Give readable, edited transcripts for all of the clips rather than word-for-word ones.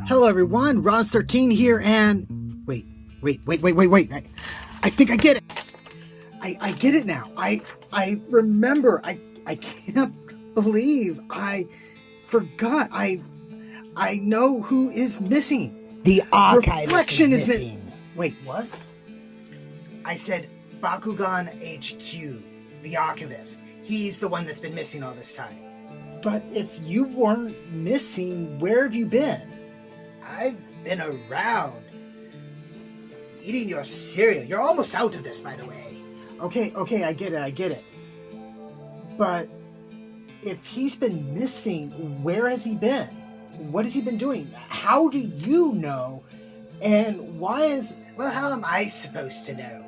Hello everyone, Ron13 here, and wait. I think I get it. I get it now. I remember. I can't believe I forgot. I know who is missing. The archive Reflection is missing. Wait, what? I said Bakugan HQ, the archivist. He's the one that's been missing all this time. But if you weren't missing, where have you been? I've been around. Eating your cereal. You're almost out of this, by the way. Okay, I get it. But if he's been missing, where has he been? What has he been doing? How do you know? And why is... Well, how am I supposed to know?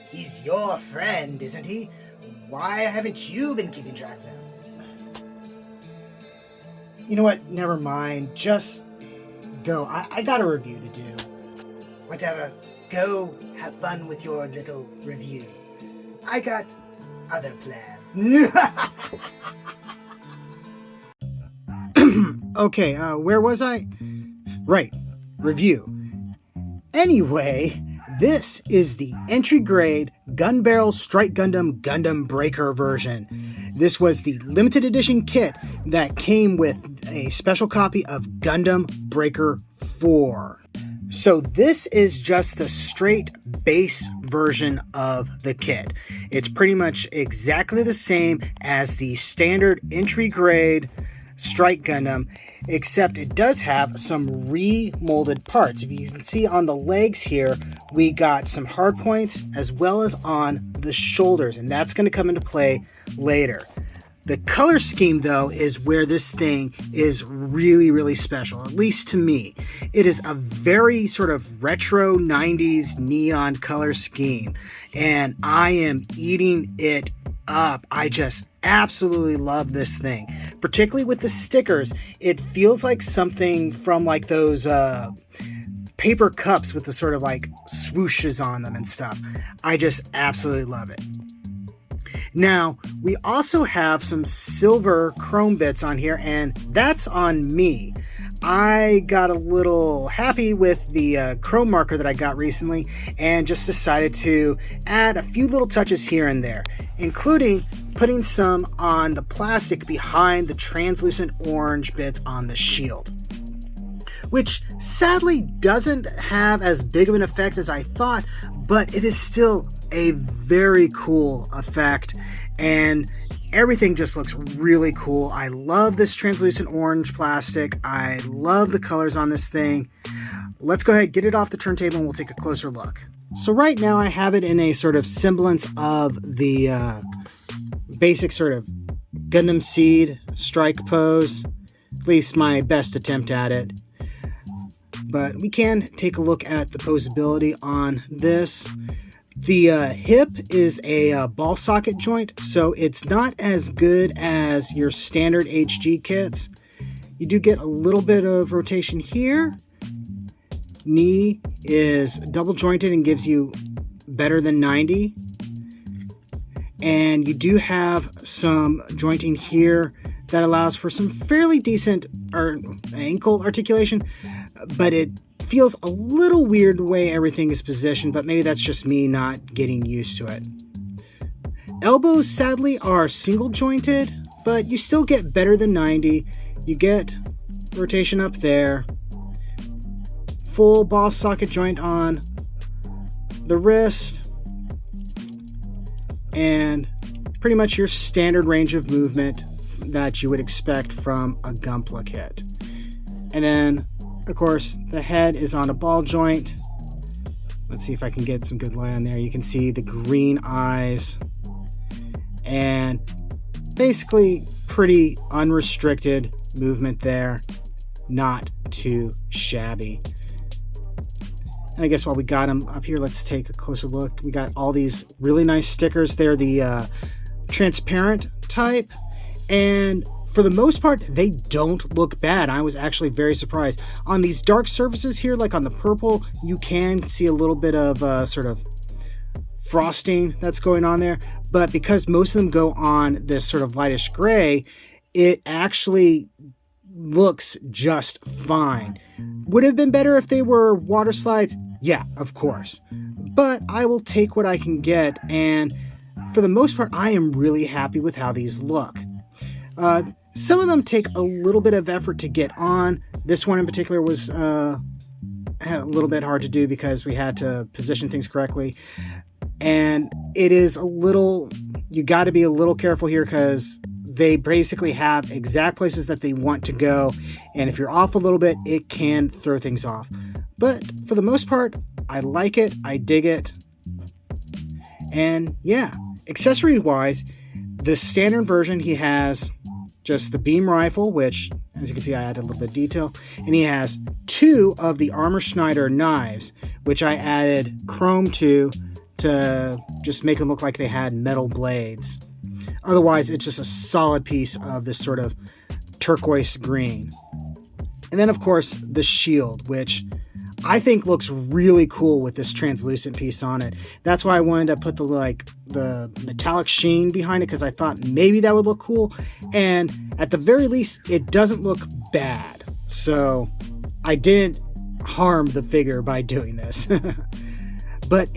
He's your friend, isn't he? Why haven't you been keeping track of him? You know what? Never mind. Just go. I got a review to do. Whatever. Go have fun with your little review. I got other plans. Okay, where was I? Right, review. Anyway, this is the entry-grade Gunbarrel Strike Gundam Gundam Breaker version. This was the limited edition kit that came with a special copy of Gundam Breaker Ver. So this is just the straight base version of the kit. It's pretty much exactly the same as the standard entry-grade Strike Gundam, except it does have some remolded parts. If you can see on the legs here, we got some hard points as well as on the shoulders, and that's going to come into play later. The color scheme, though, is where this thing is really, really special, at least to me. It is a very sort of retro 90s neon color scheme, and I am eating it up. I just absolutely love this thing, particularly with the stickers. It feels like something from like those paper cups with the sort of like swooshes on them and stuff. I just absolutely love it. Now, we also have some silver chrome bits on here, and that's on me. I got a little happy with the chrome marker that I got recently and just decided to add a few little touches here and there, including putting some on the plastic behind the translucent orange bits on the shield, which sadly doesn't have as big of an effect as I thought, but it is still a very cool effect, and everything just looks really cool. I love this translucent orange plastic. I love the colors on this thing. Let's go ahead, get it off the turntable, and we'll take a closer look. So right now I have it in a sort of semblance of the basic sort of Gundam Seed strike pose, at least my best attempt at it. But we can take a look at the posability on this. The hip is a ball socket joint, so it's not as good as your standard HG kits. You do get a little bit of rotation here. Knee is double jointed and gives you better than 90. And you do have some jointing here that allows for some fairly decent ankle articulation, but it feels a little weird the way everything is positioned, but maybe that's just me not getting used to it. Elbows, sadly, are single jointed, but you still get better than 90. You get rotation up there. Full ball socket joint on the wrist. And pretty much your standard range of movement that you would expect from a Gunpla kit. And then, of course, the head is on a ball joint. Let's see if I can get some good light on there. You can see the green eyes. And basically pretty unrestricted movement there. Not too shabby. And I guess while we got them up here, let's take a closer look. We got all these really nice stickers. They're the transparent type. And for the most part, they don't look bad. I was actually very surprised. On these dark surfaces here, like on the purple, you can see a little bit of sort of frosting that's going on there. But because most of them go on this sort of lightish gray, it actually looks just fine. Would have been better if they were water slides? Yeah, of course. But I will take what I can get, and for the most part, I am really happy with how these look. Some of them take a little bit of effort to get on. This one in particular was a little bit hard to do because we had to position things correctly. And it is a little, you got to be a little careful here because they basically have exact places that they want to go. And if you're off a little bit, it can throw things off. But for the most part, I like it. I dig it. And yeah, accessory wise, the standard version, he has just the beam rifle, which as you can see, I added a little bit of detail. And he has 2 of the Armor Schneider knives, which I added chrome to just make them look like they had metal blades. Otherwise, it's just a solid piece of this sort of turquoise green. And then, of course, the shield, which I think looks really cool with this translucent piece on it. That's why I wanted to put the metallic sheen behind it, because I thought maybe that would look cool. And at the very least, it doesn't look bad. So I didn't harm the figure by doing this. But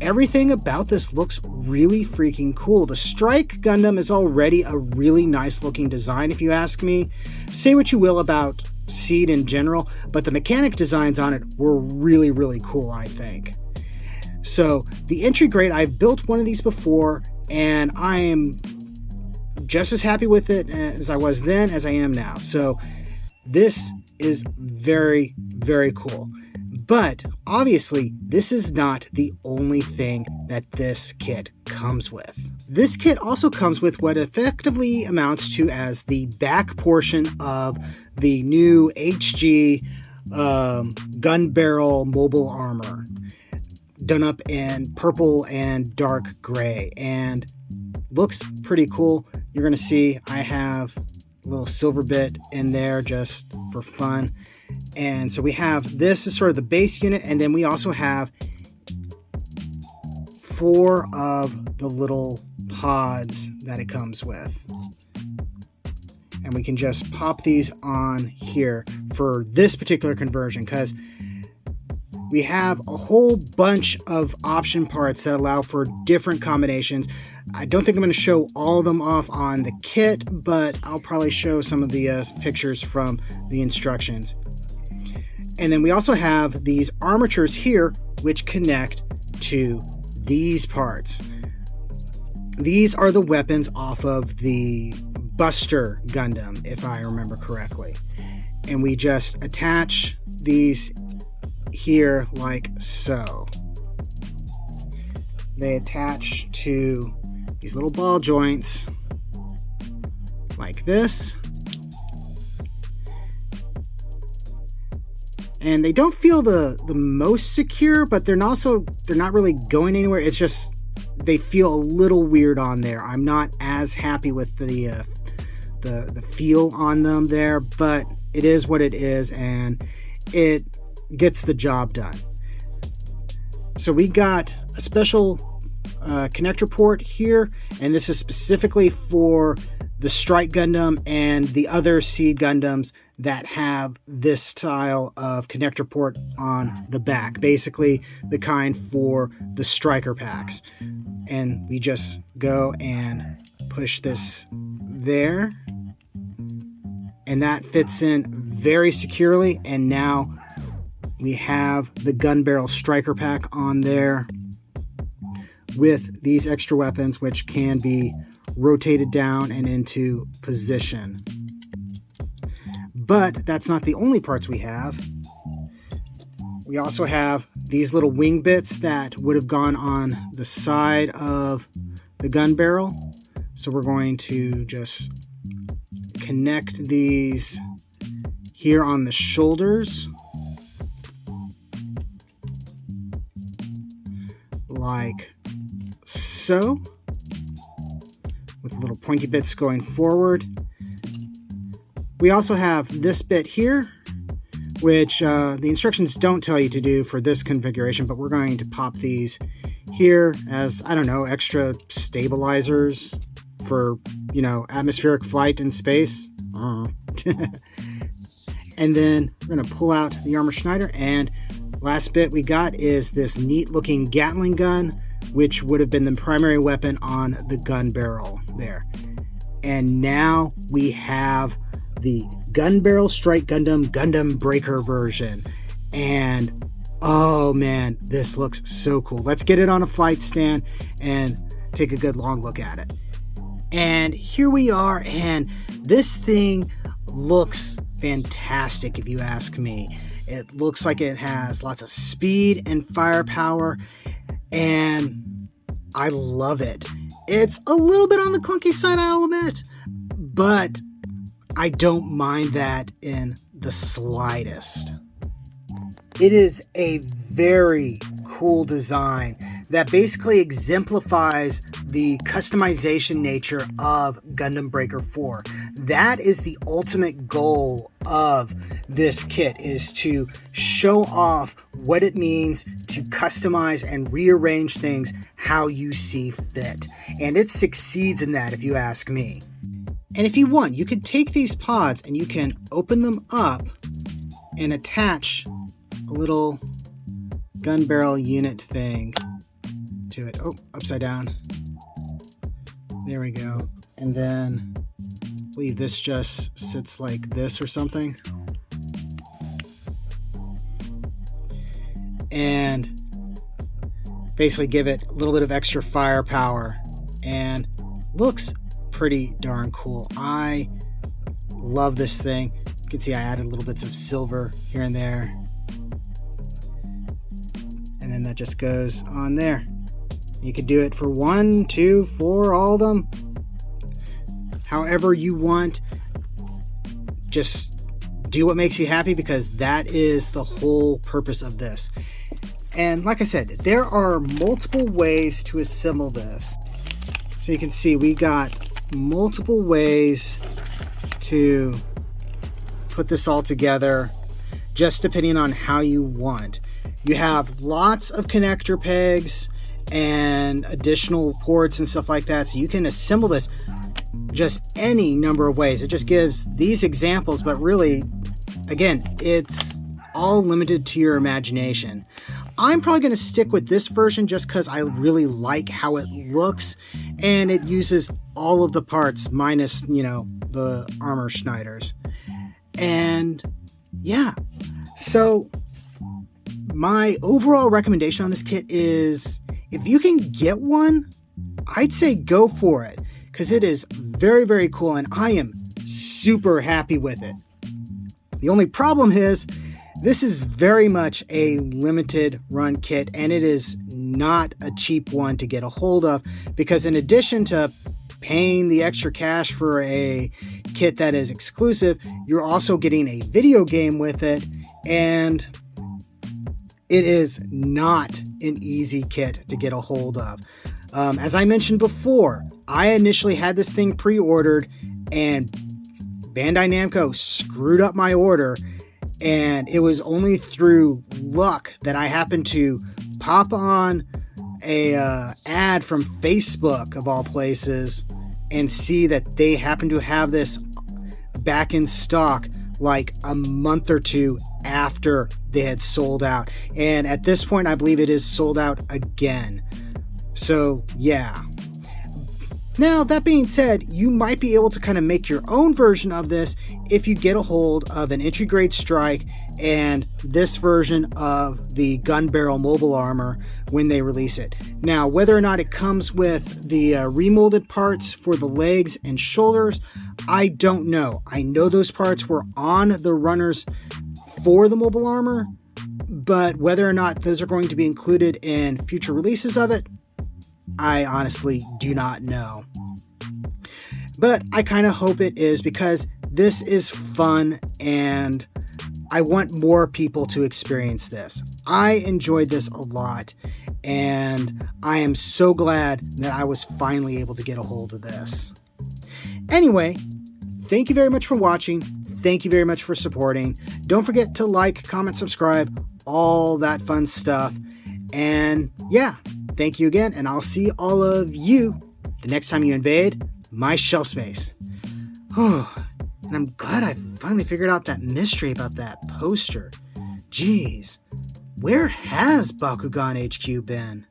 everything about this looks really freaking cool. The Strike Gundam is already a really nice looking design, if you ask me. Say what you will about Seed in general, but the mechanic designs on it were really, really cool, I think. So the entry grade, I've built one of these before, and I am just as happy with it as I was then as I am now. So this is very, very cool. But obviously, this is not the only thing that this kit comes with. This kit also comes with what effectively amounts to as the back portion of the new HG Gunbarrel mobile armor, done up in purple and dark gray, and looks pretty cool. You're going to see I have a little silver bit in there just for fun. And so we have this is sort of the base unit, and then we also have 4 of the little pods that it comes with. And we can just pop these on here for this particular conversion, because we have a whole bunch of option parts that allow for different combinations. I don't think I'm going to show all of them off on the kit, but I'll probably show some of the pictures from the instructions. And then we also have these armatures here, which connect to these parts. These are the weapons off of the Buster Gundam, if I remember correctly. And we just attach these here like so. They attach to these little ball joints like this. And they don't feel the most secure, but they're not really going anywhere. It's just they feel a little weird on there. I'm not as happy with the feel on them there, but it is what it is, and it gets the job done. So we got a special connector port here, and this is specifically for the Strike Gundam and the other Seed Gundams that have this style of connector port on the back, basically the kind for the striker packs. And we just go and push this there, and that fits in very securely. And now we have the Gunbarrel striker pack on there with these extra weapons, which can be rotated down and into position. But that's not the only parts we have. We also have these little wing bits that would have gone on the side of the gun barrel. So we're going to just connect these here on the shoulders, like so, with little pointy bits going forward. We also have this bit here, which the instructions don't tell you to do for this configuration, but we're going to pop these here as, I don't know, extra stabilizers for, atmospheric flight in space. And then we're going to pull out the Armor Schneider, and last bit we got is this neat looking Gatling gun, which would have been the primary weapon on the gun barrel there. And now we have the Gunbarrel Strike Gundam Gundam Breaker version. And oh man, this looks so cool. Let's get it on a flight stand and take a good long look at it. And here we are, and this thing looks fantastic if you ask me. It looks like it has lots of speed and firepower, and I love it. It's a little bit on the clunky side, I'll admit, but I don't mind that in the slightest. It is a very cool design that basically exemplifies the customization nature of Gundam Breaker 4. That is the ultimate goal of this kit, is to show off what it means to customize and rearrange things how you see fit. And it succeeds in that, if you ask me. And if you want, you could take these pods and you can open them up and attach a little gun barrel unit thing to it. Oh, upside down. There we go. And then I believe this just sits like this or something. And basically give it a little bit of extra firepower, and looks pretty darn cool. I love this thing. You can see I added little bits of silver here and there. And then that just goes on there. You could do it for 1, 2, 4, all of them. However you want. Just do what makes you happy, because that is the whole purpose of this. And like I said, there are multiple ways to assemble this. So you can see we got multiple ways to put this all together, just depending on how you want. You have lots of connector pegs and additional ports and stuff like that, so you can assemble this just any number of ways. It just gives these examples, but really, again, it's all limited to your imagination. I'm probably going to stick with this version just because I really like how it looks, and it uses all of the parts minus, the armor Schneiders. And yeah, so my overall recommendation on this kit is, if you can get one, I'd say go for it, because it is very, very cool, and I am super happy with it. The only problem is, this is very much a limited run kit, and it is not a cheap one to get a hold of, because in addition to paying the extra cash for a kit that is exclusive, you're also getting a video game with it, and it is not an easy kit to get a hold of. As I mentioned before, I initially had this thing pre-ordered, and Bandai Namco screwed up my order, and it was only through luck that I happened to pop on a ad from Facebook, of all places, and see that they happened to have this back in stock like a month or two after they had sold out. And at this point, I believe it is sold out again. So yeah. Now, that being said, you might be able to kind of make your own version of this if you get a hold of an entry grade Strike and this version of the gun barrel mobile armor when they release it. Now, whether or not it comes with the remolded parts for the legs and shoulders, I don't know. I know those parts were on the runners for the mobile armor, but whether or not those are going to be included in future releases of it, I honestly do not know. But I kind of hope it is, because this is fun and I want more people to experience this. I enjoyed this a lot, and I am so glad that I was finally able to get a hold of this. Anyway, thank you very much for watching. Thank you very much for supporting. Don't forget to like, comment, subscribe, all that fun stuff. And yeah, thank you again, and I'll see all of you the next time you invade my shelf space. And I'm glad I finally figured out that mystery about that poster. Jeez, where has Bakugan HQ been?